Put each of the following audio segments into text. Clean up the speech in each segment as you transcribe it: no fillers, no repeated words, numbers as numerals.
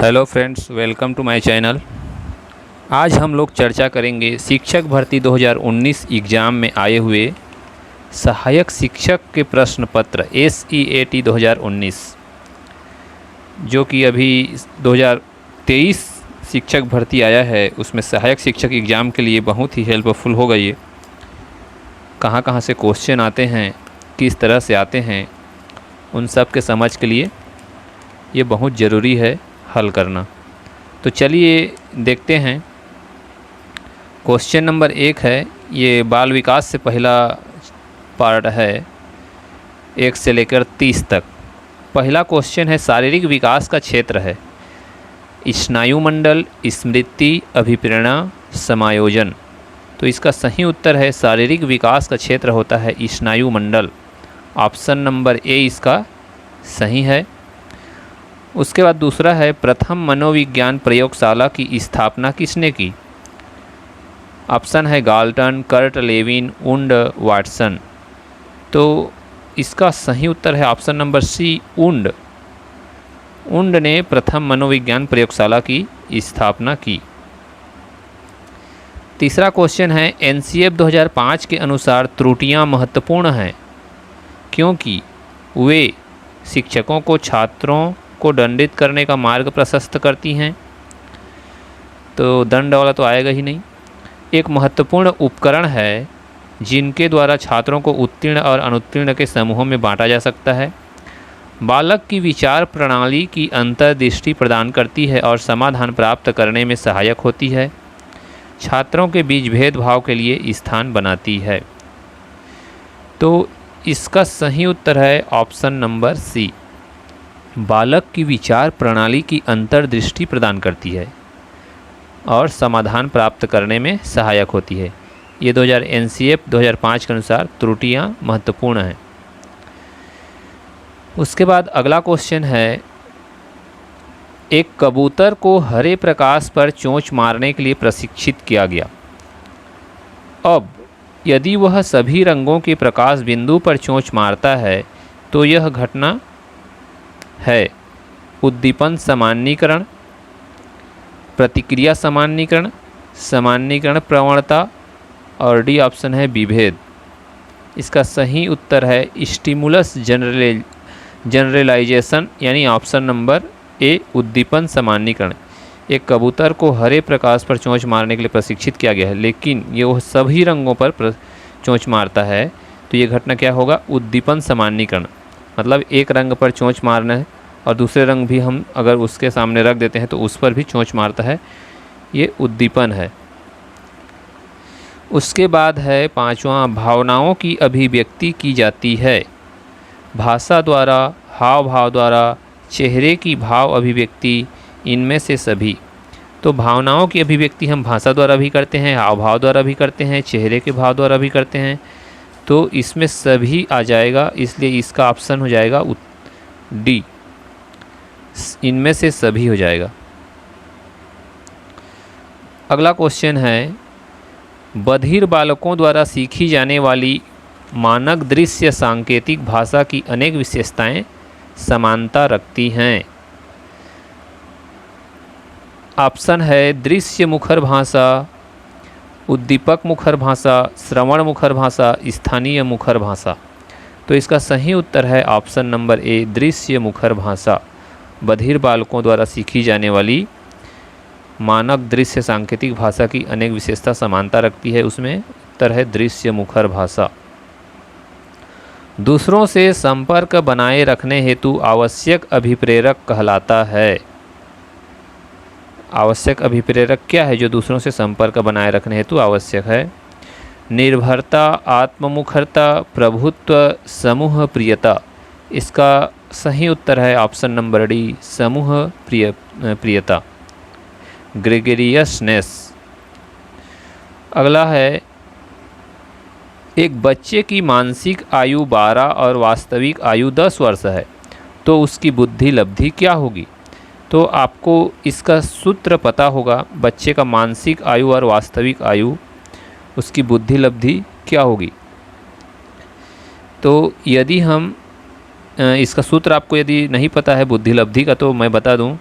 Hello friends, welcome to my channel. आज हम लोग चर्चा करेंगे शिक्षक भर्ती 2019 एग्ज़ाम में आए हुए सहायक शिक्षक के प्रश्न पत्र SEAT 2019, जो कि अभी 2023 शिक्षक भर्ती आया है। उसमें सहायक शिक्षक एग्ज़ाम के लिए बहुत ही हेल्पफुल होगा। ये कहाँ कहाँ से क्वेश्चन आते हैं, किस तरह से आते हैं, उन सब के समझ के लिए ये बहुत ज़रूरी है हल करना। तो चलिए देखते हैं। क्वेश्चन नंबर 1 है, ये बाल विकास से पहला पार्ट है, 1 से लेकर 30 तक। पहला क्वेश्चन है, शारीरिक विकास का क्षेत्र है स्नायुमंडल, स्मृति, अभिप्रेरणा, समायोजन। तो इसका सही उत्तर है शारीरिक विकास का क्षेत्र होता है स्नायुमंडल। ऑप्शन नंबर ए इसका सही है। उसके बाद दूसरा है, प्रथम मनोविज्ञान प्रयोगशाला की स्थापना किसने की? ऑप्शन है Galton, Kurt Lewin, Wundt, Watson. तो इसका सही उत्तर है option number C, Wundt. Wundt ने प्रथम मनोविज्ञान प्रयोगशाला की स्थापना की। तीसरा क्वेश्चन है, NCF 2005 के अनुसार त्रुटियां महत्वपूर्ण हैं क्योंकि वे शिक्षकों को छात्रों को दंडित करने का मार्ग प्रशस्त करती हैं। तो दंड वाला तो आएगा ही नहीं। एक महत्वपूर्ण उपकरण है जिनके द्वारा छात्रों को उत्तीर्ण और अनुत्तीर्ण के समूहों में बांटा जा सकता है। बालक की विचार प्रणाली की अंतर्दृष्टि प्रदान करती है और समाधान प्राप्त करने में सहायक होती है। छात्रों के बीच भेदभाव के लिए स्थान बनाती है। तो इसका सही उत्तर है ऑप्शन नंबर सी, बालक की विचार प्रणाली की अंतर्दृष्टि प्रदान करती है और समाधान प्राप्त करने में सहायक होती है। ये NCF 2005 के अनुसार त्रुटियां महत्वपूर्ण हैं। उसके बाद अगला क्वेश्चन है, एक कबूतर को हरे प्रकाश पर चोंच मारने के लिए प्रशिक्षित किया गया। अब यदि वह सभी रंगों के प्रकाश बिंदु पर चोंच मारता है तो यह घटना है उद्दीपन सामान्यीकरण, प्रतिक्रिया सामान्यीकरण, सामान्यीकरण प्रवणता, और डी ऑप्शन है विभेद। इसका सही उत्तर है स्टिमुलस जनरलाइजेशन, यानी ऑप्शन नंबर ए, उद्दीपन सामान्यीकरण। एक कबूतर को हरे प्रकाश पर चोंच मारने के लिए प्रशिक्षित किया गया है, लेकिन ये वह सभी रंगों पर चोंच मारता है, तो ये घटना क्या होगा? उद्दीपन सामान्यीकरण। मतलब एक रंग पर चोंच मारना है और दूसरे रंग भी हम अगर उसके सामने रख देते हैं तो उस पर भी चोंच मारता है, ये उद्दीपन है। उसके बाद है पांचवा, भावनाओं की अभिव्यक्ति की जाती है भाषा द्वारा, हाव भाव द्वारा, चेहरे की भाव अभिव्यक्ति, इनमें से सभी। तो भावनाओं की अभिव्यक्ति हम भाषा द्वारा भी करते हैं, हाव भाव द्वारा भी करते हैं, चेहरे के भाव द्वारा भी करते हैं। तो इसमें सभी आ जाएगा, इसलिए इसका ऑप्शन हो जाएगा डी, इनमें से सभी हो जाएगा। अगला क्वेश्चन है, बधिर बालकों द्वारा सीखी जाने वाली मानक दृश्य सांकेतिक भाषा की अनेक विशेषताएं समानता रखती हैं। ऑप्शन है दृश्य मुखर भाषा, उद्दीपक मुखर भाषा, श्रवण मुखर भाषा, स्थानीय मुखर भाषा। तो इसका सही उत्तर है ऑप्शन नंबर ए, दृश्य मुखर भाषा। बधिर बालकों द्वारा सीखी जाने वाली मानक दृश्य सांकेतिक भाषा की अनेक विशेषता समानता रखती है, उसमें उत्तर है दृश्य मुखर भाषा। दूसरों से संपर्क बनाए रखने हेतु आवश्यक अभिप्रेरक कहलाता है। आवश्यक अभिप्रेरक क्या है जो दूसरों से संपर्क बनाए रखने हेतु आवश्यक है? निर्भरता, आत्ममुखरता, प्रभुत्व, समूह प्रियता। इसका सही उत्तर है ऑप्शन नंबर डी, समूह प्रियता, ग्रेगरियसनेस। अगला है, एक बच्चे की मानसिक आयु 12 और वास्तविक आयु 10 वर्ष है, तो उसकी बुद्धि लब्धि क्या होगी? तो आपको इसका सूत्र पता होगा, बच्चे का मानसिक आयु और वास्तविक आयु, उसकी बुद्धि लब्धि क्या होगी। तो यदि हम इसका सूत्र आपको यदि नहीं पता है बुद्धि लब्धि का, तो मैं बता दूं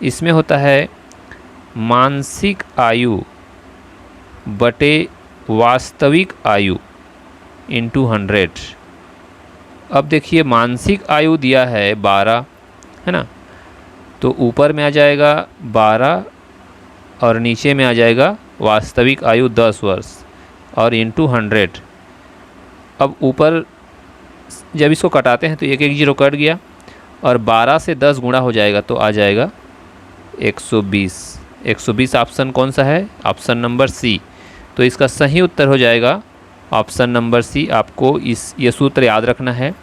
इसमें होता है मानसिक आयु बटे वास्तविक आयु इंटू 100। अब देखिए मानसिक आयु दिया है 12, है ना, तो ऊपर में आ जाएगा 12 और नीचे में आ जाएगा वास्तविक आयु 10 वर्ष और इंटू 100। अब ऊपर जब इसको कटाते हैं तो एक एक जीरो कट गया और 12 से 10 गुणा हो जाएगा तो आ जाएगा 120। 120 ऑप्शन कौन सा है? Option number C. तो इसका सही उत्तर हो जाएगा ऑप्शन नंबर सी। आपको ये सूत्र याद रखना है।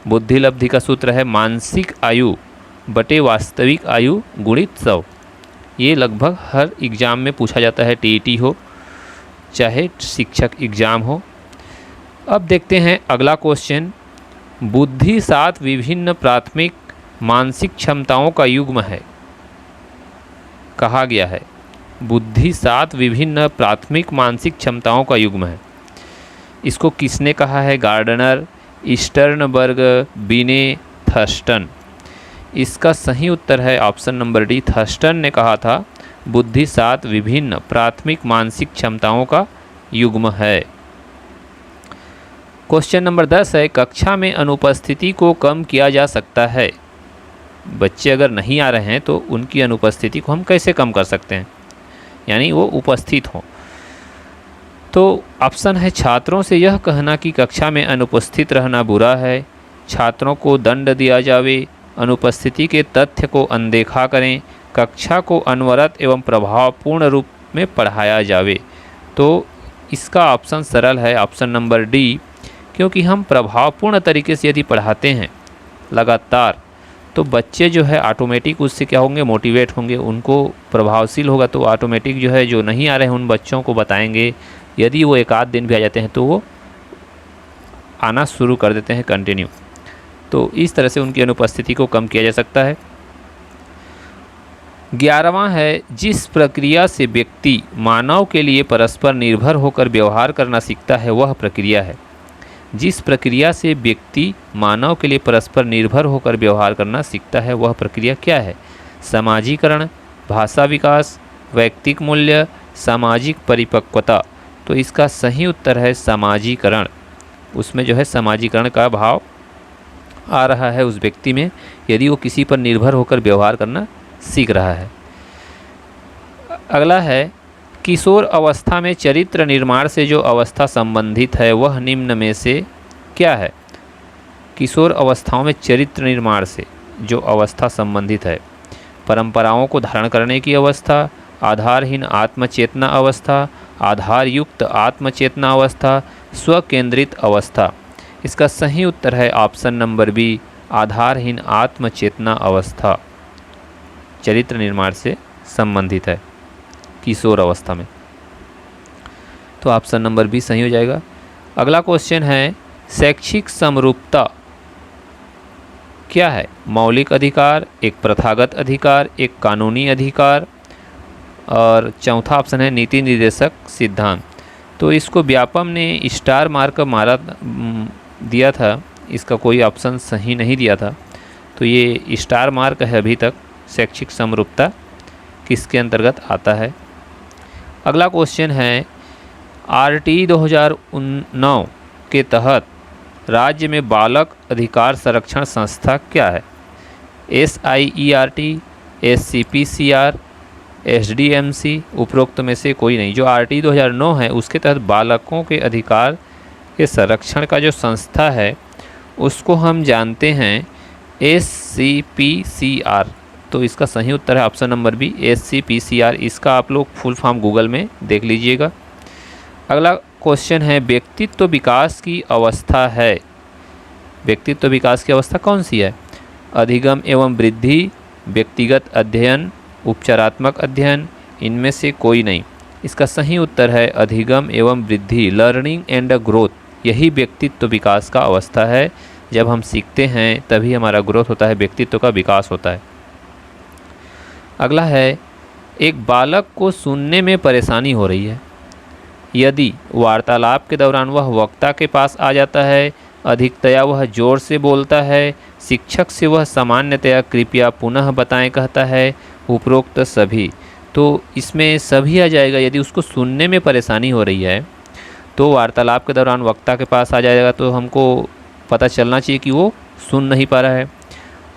बुद्धि लब्धि का सूत्र है मानसिक आयु बटे वास्तविक आयु गुणित 100। ये लगभग हर एग्ज़ाम में पूछा जाता है, टीईटी हो चाहे शिक्षक एग्ज़ाम हो। अब देखते हैं अगला क्वेश्चन। बुद्धि 7 विभिन्न प्राथमिक मानसिक क्षमताओं का युग्म है। कहा गया है बुद्धि 7 विभिन्न प्राथमिक मानसिक क्षमताओं का युग्म है। इसको किसने कहा है? गार्डनर, स्टर्नबर्ग, बिने, थर्स्टन। इसका सही उत्तर है ऑप्शन नंबर डी। थर्स्टन ने कहा था बुद्धि 7 विभिन्न प्राथमिक मानसिक क्षमताओं का युग्म है। क्वेश्चन नंबर 10 है कक्षा में अनुपस्थिति को कम किया जा सकता है। बच्चे अगर नहीं आ रहे हैं तो उनकी अनुपस्थिति को हम कैसे कम कर सकते हैं, यानी वो उपस्थित हों। तो ऑप्शन है छात्रों से यह कहना कि कक्षा में अनुपस्थित रहना बुरा है, छात्रों को दंड दिया जावे, अनुपस्थिति के तथ्य को अनदेखा करें, कक्षा को अनवरत एवं प्रभावपूर्ण रूप में पढ़ाया जावे। तो इसका ऑप्शन सरल है ऑप्शन नंबर डी, क्योंकि हम प्रभावपूर्ण तरीके से यदि पढ़ाते हैं लगातार तो बच्चे जो है ऑटोमेटिक उससे क्या होंगे, मोटिवेट होंगे, उनको प्रभावशील होगा। तो ऑटोमेटिक जो है जो नहीं आ रहे हैं उन बच्चों को बताएंगे। यदि वो एक आध दिन भी आ जाते हैं तो वो आना शुरू कर देते हैं कंटिन्यू। तो इस तरह से उनकी अनुपस्थिति को कम किया जा सकता है। 11वां है जिस प्रक्रिया से व्यक्ति मानव के लिए परस्पर निर्भर होकर व्यवहार करना सीखता है वह प्रक्रिया है। जिस प्रक्रिया से व्यक्ति मानव के लिए परस्पर निर्भर होकर व्यवहार करना सीखता है वह प्रक्रिया क्या है? समाजीकरण, भाषा विकास, वैयक्तिक मूल्य, सामाजिक परिपक्वता। तो इसका सही उत्तर है समाजीकरण। उसमें जो है समाजीकरण का भाव आ रहा है उस व्यक्ति में, यदि वो किसी पर निर्भर होकर व्यवहार करना सीख रहा है। अगला है किशोर अवस्था में चरित्र निर्माण से जो अवस्था संबंधित है वह निम्न में से क्या है? किशोर अवस्थाओं में चरित्र निर्माण से जो अवस्था संबंधित है, परंपराओं को धारण करने की अवस्था, आधारहीन आत्मचेतना अवस्था, आधारयुक्त आत्मचेतना अवस्था, स्वकेंद्रित अवस्था। इसका सही उत्तर है ऑप्शन नंबर बी, आधारहीन आत्मचेतना अवस्था चरित्र निर्माण से संबंधित है किशोर अवस्था में। तो ऑप्शन नंबर बी सही हो जाएगा। अगला क्वेश्चन है शैक्षिक समरूपता क्या है? मौलिक अधिकार, एक प्रथागत अधिकार, एक कानूनी अधिकार, और चौथा ऑप्शन है नीति निर्देशक सिद्धांत। तो इसको व्यापम ने स्टार मार्क मारा दिया था, इसका कोई ऑप्शन सही नहीं दिया था। तो ये स्टार मार्क है अभी तक। शैक्षिक समरूपता किसके अंतर्गत आता है? अगला क्वेश्चन है आरटी 2009 के तहत राज्य में बालक अधिकार संरक्षण संस्था क्या है? SIERT, SCPCR, SDMC, उपरोक्त में से कोई नहीं। जो RT 2009 है उसके तहत बालकों के अधिकार के संरक्षण का जो संस्था है उसको हम जानते हैं SCPCR। तो इसका सही उत्तर है ऑप्शन नंबर बी, SCPCR। इसका आप लोग फुल फॉर्म गूगल में देख लीजिएगा। अगला क्वेश्चन है व्यक्तित्व विकास की अवस्था है। व्यक्तित्व विकास की अवस्था कौन सी है? अधिगम एवं वृद्धि, व्यक्तिगत अध्ययन, उपचारात्मक अध्ययन, इनमें से कोई नहीं। इसका सही उत्तर है अधिगम एवं वृद्धि, लर्निंग एंड ग्रोथ। यही व्यक्तित्व विकास का अवस्था है। जब हम सीखते हैं तभी हमारा ग्रोथ होता है, व्यक्तित्व का विकास होता है। अगला है एक बालक को सुनने में परेशानी हो रही है। यदि वार्तालाप के दौरान वह वक्ता के पास आ जाता है, अधिकतया वह जोर से बोलता है, शिक्षक से वह सामान्यतया कृपया पुनः बताएं कहता है, उपरोक्त सभी, तो इसमें सभी आ जाएगा। यदि उसको सुनने में परेशानी हो रही है तो वार्तालाप के दौरान वक्ता के पास आ जाएगा, तो हमको पता चलना चाहिए कि वो सुन नहीं पा रहा है।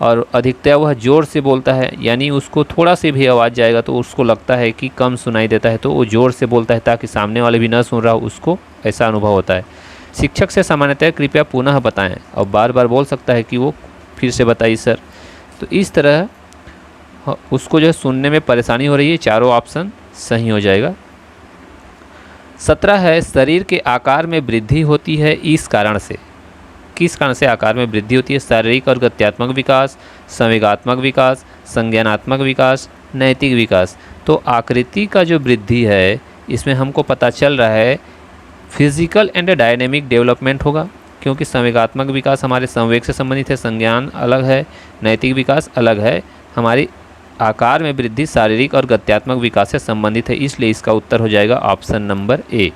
और अधिकतया वह ज़ोर से बोलता है, यानी उसको थोड़ा से भी आवाज़ जाएगा तो उसको लगता है कि कम सुनाई देता है, तो वो ज़ोर से बोलता है ताकि सामने वाले भी ना सुन रहा हो, उसको ऐसा अनुभव होता है। शिक्षक से सामान्यतः कृपया पुनः बताएं, और बार बार बोल सकता है कि वो फिर से बताइए सर। तो इस तरह उसको जो है सुनने में परेशानी हो रही है, चारों ऑप्शन सही हो जाएगा। 17 है, शरीर के आकार में वृद्धि होती है इस कारण से। किस कारण से आकार में वृद्धि होती है? शारीरिक और गत्यात्मक विकास, संवेगात्मक विकास, संज्ञानात्मक विकास, नैतिक विकास। तो आकृति का जो वृद्धि है इसमें हमको पता चल रहा है फिजिकल एंड डायनेमिक डेवलपमेंट होगा, क्योंकि संवेगात्मक विकास हमारे संवेग से संबंधित है, संज्ञान अलग है, नैतिक विकास अलग है। हमारी आकार में वृद्धि शारीरिक और गत्यात्मक विकास से संबंधित है, इसलिए इसका उत्तर हो जाएगा ऑप्शन नंबर ए।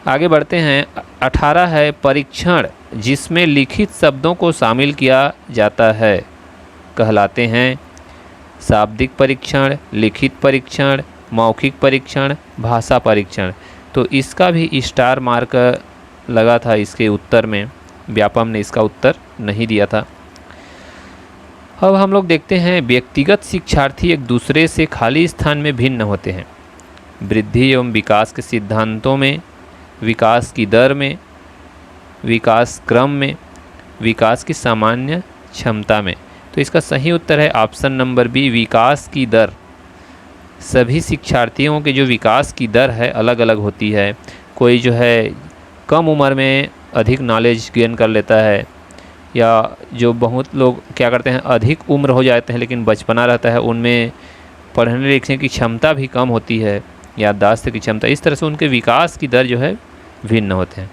आगे बढ़ते हैं। 18 है, परीक्षण जिसमें लिखित शब्दों को शामिल किया जाता है कहलाते हैं शाब्दिक परीक्षण, लिखित परीक्षण, मौखिक परीक्षण, भाषा परीक्षण। तो इसका भी स्टार मार्क लगा था इसके उत्तर में, व्यापम ने इसका उत्तर नहीं दिया था। अब हम लोग देखते हैं, व्यक्तिगत शिक्षार्थी एक दूसरे से खाली स्थान में भिन्न होते हैं। वृद्धि एवं विकास के सिद्धांतों में, विकास की दर में, विकास क्रम में, विकास की सामान्य क्षमता में। तो इसका सही उत्तर है ऑप्शन नंबर बी, विकास की दर। सभी शिक्षार्थियों के जो विकास की दर है अलग अलग होती है। कोई जो है कम उम्र में अधिक नॉलेज गेन कर लेता है, या जो बहुत लोग क्या करते हैं अधिक उम्र हो जाते हैं लेकिन बचपना रहता है, उनमें पढ़ने लिखने की क्षमता भी कम होती है, याददाश्त की क्षमता। इस तरह से उनके विकास की दर जो है भिन्न होते हैं।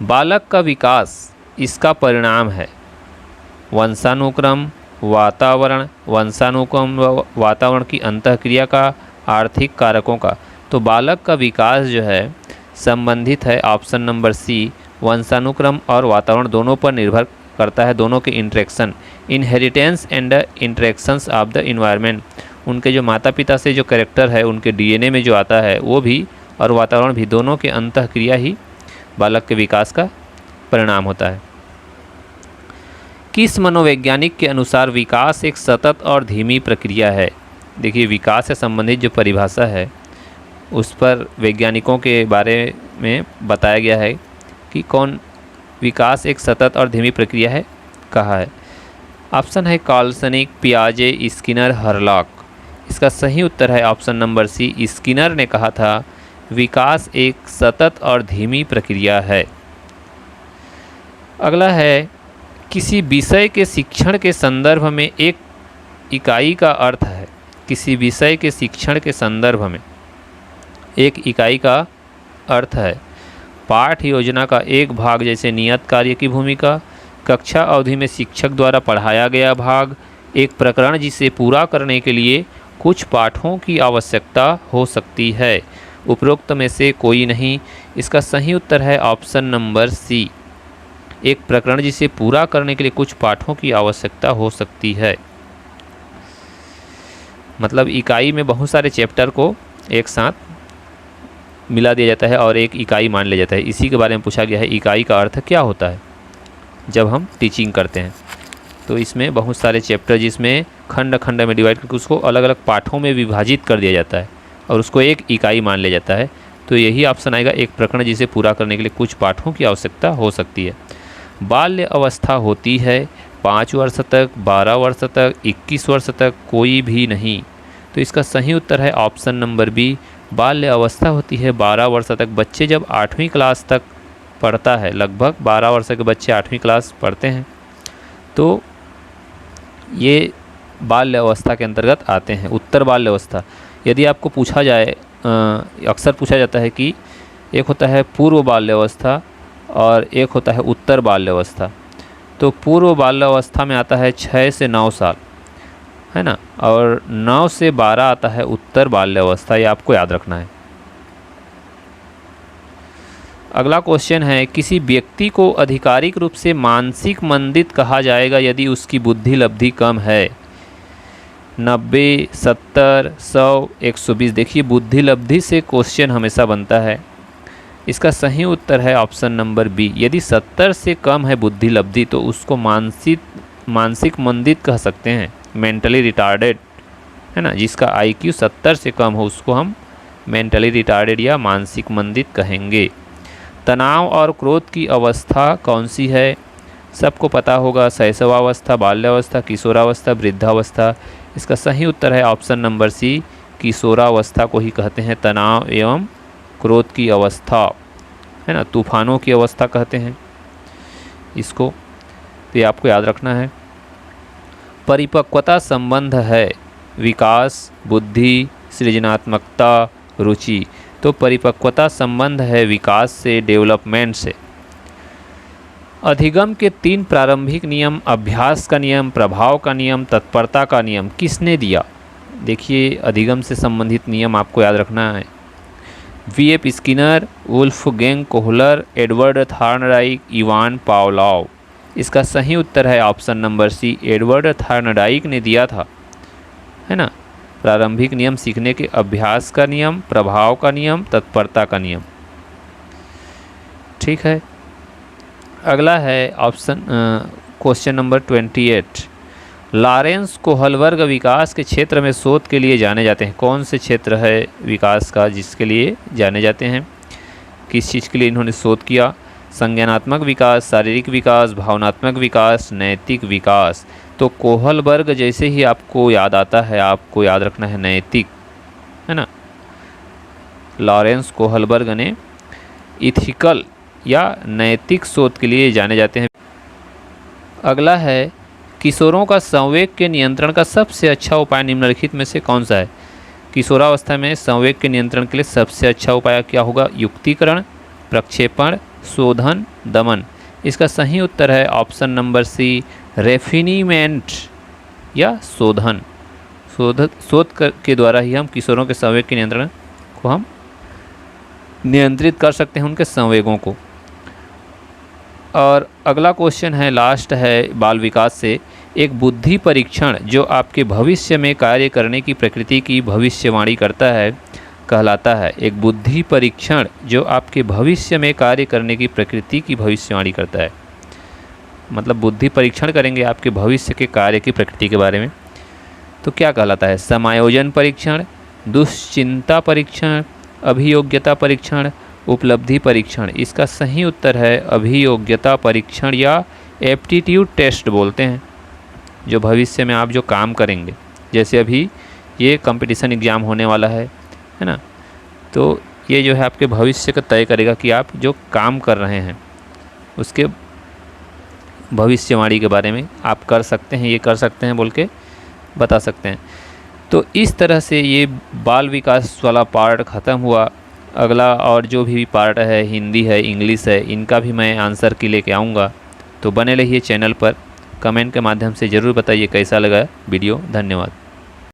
बालक का विकास इसका परिणाम है वंशानुक्रम, वातावरण, वंशानुक्रम वातावरण की अंतःक्रिया का, आर्थिक कारकों का। तो बालक का विकास जो है संबंधित है ऑप्शन नंबर सी, वंशानुक्रम और वातावरण दोनों पर निर्भर करता है, दोनों के interaction, inheritance and interactions of the environment. उनके जो माता पिता से जो कैरेक्टर है उनके डीएनए में जो आता है वो भी, और वातावरण भी, दोनों के अंतःक्रिया ही बालक के विकास का परिणाम होता है। किस मनोवैज्ञानिक के अनुसार विकास एक सतत और धीमी प्रक्रिया है? देखिए, विकास से संबंधित जो परिभाषा है उस पर वैज्ञानिकों के बारे में बताया गया है कि कौन विकास एक सतत और धीमी प्रक्रिया है कहा है। ऑप्शन है कार्लसनिक, पियाजे, स्किनर, हरलॉक। इसका सही उत्तर है ऑप्शन नंबर सी, स्किनर ने कहा था विकास एक सतत और धीमी प्रक्रिया है। अगला है, किसी विषय के शिक्षण के संदर्भ में एक इकाई का अर्थ है। किसी विषय के शिक्षण के संदर्भ में एक इकाई का अर्थ है पाठ योजना का एक भाग, जैसे नियत कार्य की भूमिका, कक्षा अवधि में शिक्षक द्वारा पढ़ाया गया भाग, एक प्रकरण जिसे पूरा करने के लिए कुछ पाठों की आवश्यकता हो सकती है। उपरोक्त में से कोई नहीं। इसका सही उत्तर है ऑप्शन नंबर सी, एक प्रकरण जिसे पूरा करने के लिए कुछ पाठों की आवश्यकता हो सकती है। मतलब इकाई में बहुत सारे चैप्टर को एक साथ मिला दिया जाता है और एक इकाई मान लिया जाता है। इसी के बारे में पूछा गया है, इकाई का अर्थ क्या होता है जब हम टीचिंग करते हैं। तो इसमें बहुत सारे चैप्टर जिसमें खंड खंड में डिवाइड करके उसको अलग अलग पाठों में विभाजित कर दिया जाता है और उसको एक इकाई मान लिया जाता है। तो यही ऑप्शन आएगा, एक प्रकरण जिसे पूरा करने के लिए कुछ पाठों की आवश्यकता हो सकती है। बाल्य अवस्था होती है 5 वर्ष तक, 12 वर्ष तक, 21 वर्ष तक, कोई भी नहीं। तो इसका सही उत्तर है ऑप्शन नंबर बी, बाल्य अवस्था होती है 12 वर्ष तक। बच्चे जब 8वीं क्लास तक पढ़ता है, लगभग 12 वर्ष के बच्चे 8वीं क्लास पढ़ते हैं, तो ये बाल्य अवस्था के अंतर्गत आते हैं। उत्तर बाल्य अवस्था, यदि आपको पूछा जाए, अक्सर पूछा जाता है कि एक होता है पूर्व बाल्य अवस्था और एक होता है उत्तर बाल्य अवस्था। तो पूर्व बाल्य अवस्था में आता है 6 से 9 साल, है ना, और 9 से 12 आता है उत्तर बाल्य अवस्था। ये आपको याद रखना है। अगला क्वेश्चन है, किसी व्यक्ति को आधिकारिक रूप से मानसिक मंदित कहा जाएगा यदि उसकी बुद्धि लब्धि कम है। 90, 70, 100, 120। देखिए बुद्धि लब्धि से क्वेश्चन हमेशा बनता है। इसका सही उत्तर है ऑप्शन नंबर बी। यदि 70 से कम है बुद्धि लब्धि तो उसको मानसिक मंदित कह सकते हैं, मेंटली रिटार्डेड, है ना। जिसका IQ 70 से कम हो उसको हम मेंटली रिटार्डेड या मानसिक मंदित कहेंगे। तनाव और क्रोध की अवस्था कौन सी है? सबको पता होगा, शैशवावस्था, बाल्यावस्था, किशोरावस्था, वृद्धावस्था। इसका सही उत्तर है ऑप्शन नंबर सी, किशोरावस्था को ही कहते हैं तनाव एवं क्रोध की अवस्था, है ना। तूफानों की अवस्था कहते हैं इसको, तो ये आपको याद रखना है। परिपक्वता संबंध है विकास, बुद्धि, सृजनात्मकता, रुचि। तो परिपक्वता संबंध है विकास से, डेवलपमेंट से। अधिगम के 3 प्रारंभिक नियम, अभ्यास का नियम, प्रभाव का नियम, तत्परता का नियम किसने दिया? देखिए अधिगम से संबंधित नियम आपको याद रखना है। V.F. Skinner, Wolfgang Kohler, Edward Thorndike, Ivan Pavlov. इसका सही उत्तर है option number C, Edward Thorndike ने दिया था, है ना। प्रारंभिक नियम सीखने के, अभ्यास का नियम, प्रभाव का नियम, तत्परता का नियम। ठीक है, अगला है option question number 28। Lawrence Kohlberg विकास के क्षेत्र में शोध के लिए जाने जाते हैं। कौन से क्षेत्र है विकास का जिसके लिए जाने जाते हैं? किस चीज़ के लिए इन्होंने शोध किया? संज्ञानात्मक विकास, शारीरिक विकास, भावनात्मक विकास, नैतिक विकास। तो कोहलबर्ग जैसे ही आपको याद आता है, आपको याद रखना है नैतिक, है ना। लॉरेंस कोहलबर्ग ने इथिकल या नैतिक शोध के लिए जाने जाते हैं। अगला है किशोरों का संवेग के नियंत्रण का सबसे अच्छा उपाय निम्नलिखित में से कौन सा है? किशोरावस्था में संवेग के नियंत्रण के लिए सबसे अच्छा उपाय क्या होगा? युक्तिकरण, प्रक्षेपण, शोधन, दमन। इसका सही उत्तर है ऑप्शन नंबर सी, रेफिनीमेंट या शोधन। शोध के द्वारा ही हम किशोरों के संवेग के नियंत्रण को हम नियंत्रित कर सकते हैं, उनके संवेगों को। और अगला क्वेश्चन है, लास्ट है बाल विकास से। एक बुद्धि परीक्षण जो आपके भविष्य में कार्य करने की प्रकृति की भविष्यवाणी करता है कहलाता है। एक बुद्धि परीक्षण जो आपके भविष्य में कार्य करने की प्रकृति की भविष्यवाणी करता है, मतलब बुद्धि परीक्षण करेंगे आपके भविष्य के कार्य की प्रकृति के बारे में, तो क्या कहलाता है? समायोजन परीक्षण, दुश्चिंता परीक्षण, अभियोग्यता परीक्षण, उपलब्धि परीक्षण। इसका सही उत्तर है अभियोग्यता परीक्षण या एप्टीट्यूड टेस्ट बोलते हैं, जो भविष्य में आप जो काम करेंगे। जैसे अभी ये कंपटीशन एग्ज़ाम होने वाला है ना, तो ये जो है आपके भविष्य का तय करेगा कि आप जो काम कर रहे हैं उसके भविष्यवाणी के बारे में आप कर सकते हैं, ये कर सकते हैं बोल के बता सकते हैं। तो इस तरह से ये बाल विकास वाला पार्ट ख़त्म हुआ। अगला और जो भी पार्ट है, हिंदी है, इंग्लिश है, इनका भी मैं आंसर की लेके आऊँगा। तो बने रहिए चैनल पर, कमेंट के माध्यम से ज़रूर बताइए कैसा लगा वीडियो। धन्यवाद।